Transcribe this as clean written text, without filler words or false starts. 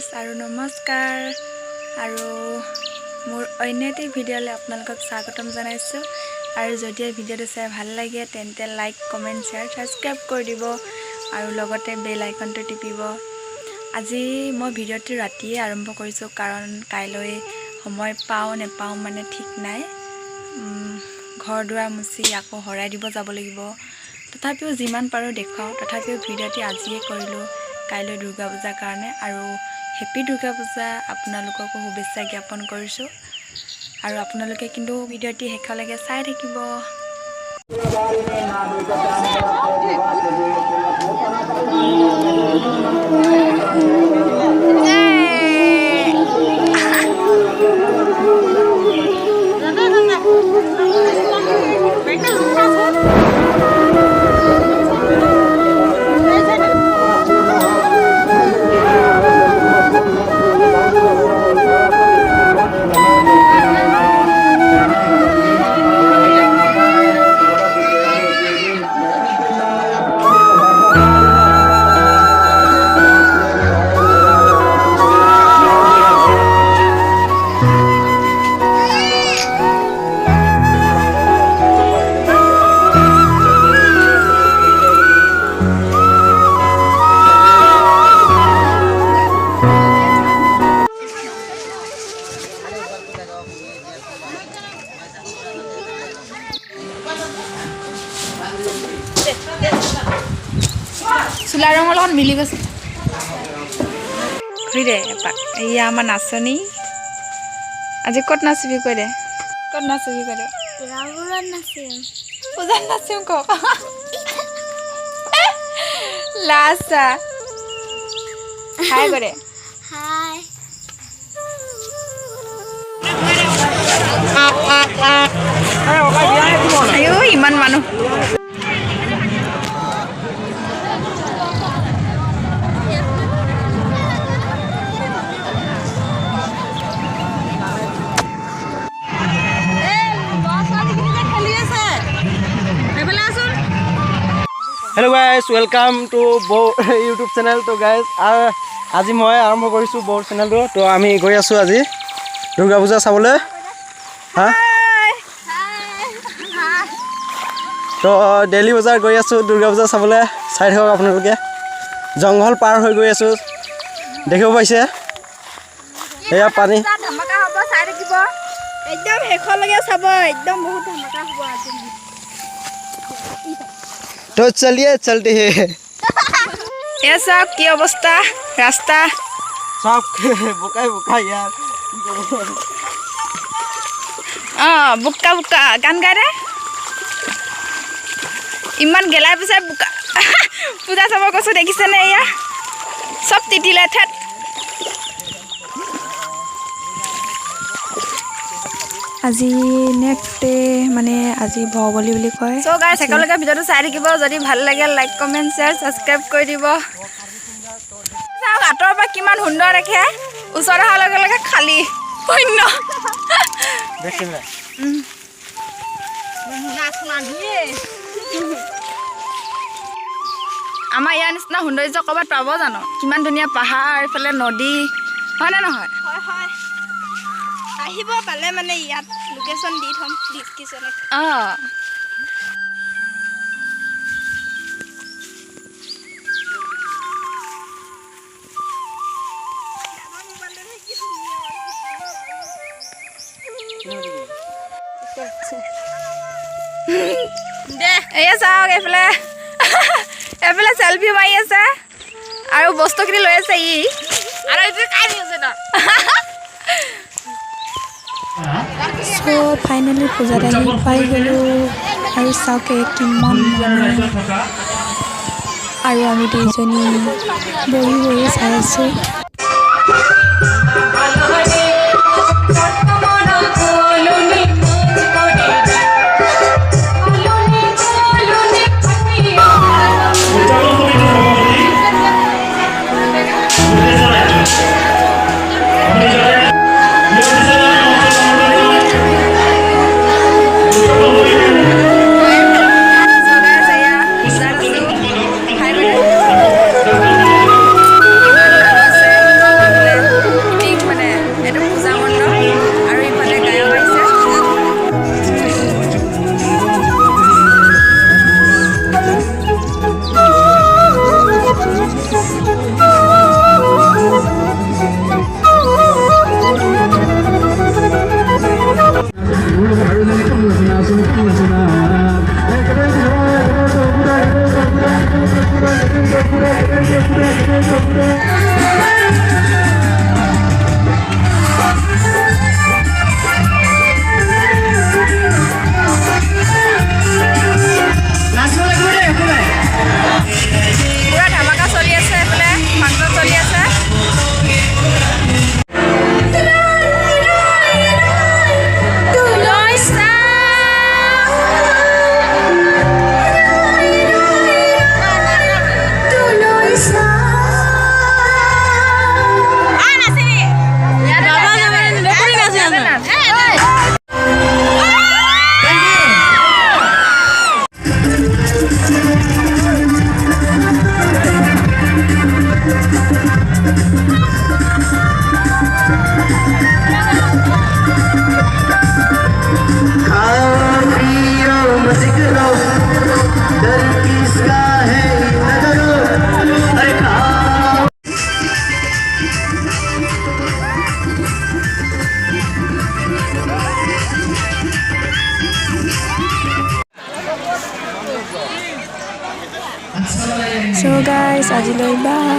Guys আৰু নমস্কাৰ আৰু মোৰ অন্য এটি ভিডিঅ'লৈ আপোনালোকক স্বাগতম জনাইছোঁ আৰু যদি ভিডিঅ'টো চাই ভাল লাগে তেন্তে লাইক কমেণ্ট শ্বেয়াৰ সাবস্ক্ৰাইব কৰি দিব আৰু লগতে বেল আইকনটো টিপিব। আজি মই ভিডিঅ'টো ৰাতিয়ে আৰম্ভ কৰিছোঁ কাৰণ কাইলৈ সময় পাওঁ নেপাওঁ মানে ঠিক নাই। ঘৰ দুৱাৰ মুচি আকৌ হৰাই দিব যাব লাগিব। তথাপিও যিমান পাৰোঁ দেখুৱাওঁ, তথাপিও ভিডিঅ'টি আজিয়ে কৰিলোঁ কাইলৈ দুৰ্গা পূজাৰ কাৰণে আৰু হেপী দুৰ্গা পূজা আপোনালোককো শুভেচ্ছা জ্ঞাপন কৰিছোঁ আৰু আপোনালোকে কিন্তু ভিডিঅ'টি শেষলৈকে চাই থাকিব। চোলা ৰঙৰ লগত মিলি গৈছে। ঘূৰি দে এপাক। এয়া আমাৰ নাচনী। আজি ক'ত নাচিবি কৈ দে, ক'ত নাচিবি কৈ দে। পূজাত নাচিম কওক। লাচা হাই কৈ দে। হাই আইও ইমান মানুহ। हेलो गाइस, वेलकम टू बो यूट्यूब चैनल। तो गाइस आज मैं आरम्भ करिছোঁ बौर चैनल तो आम गई आसो आज दुर्गा पूजा चाबले। हाँ तो डेली बजार गई आसो दुर्गा पूजा चाबले। चाई थक आपलोके जंगल पार हो गई आसो देखिब पाइसे एया पानी धमाका হ'ব চাই থাকিব একদম শেষলৈকে চাব একদম বহুত ধমাকা হ'ব আজি। तो चलिए चलते हैं। ये सब की अवस्था रास्ता सब बुका बुका यार बुक्का बुक्का गान गाय रे इमान गेलार पिछे बुक्का पूजा चाब गो देखिसे ने या सब तितिले ठेट। আজি নেক্সট ডে মানে আজি ভগৱলী বুলি কয়। সো গাইস একেলগে ভিডিওটো চাই থাকিব, যদি ভাল লাগে লাইক কমেন্ট শেয়ার সাবস্ক্রাইব কৰি দিব। চাও আঁতৰ পৰা কিমান সুন্দৰ দেখে, ওচৰ অহাৰ লগে লগে খালী শূন্য দেখিলে আমাৰ ইয়াৰ নিচিনা সৌন্দৰ্য ক'ৰবাত পাব জানো? কিমান ধুনীয়া পাহাৰ, এইফালে নদী, হয়নে নহয়? হয় হয় আহিব পালে মানে ইয়াত লোকেশ্যন দি থম ডিসক্ৰিপচনত। দে এয়া চাওক এইফালে এইফালে চেলফি মাৰি আছে আৰু বস্তুখিনি লৈ আছে ই আৰু এইটো কাই আছে ন। সো ফাইনেলি পূজাত আহি পাই গ'লোঁ আৰু চাওকে কিমান মানুহ আৰু আমি দুইজনী বহি বহি চাই আছোঁ। বাই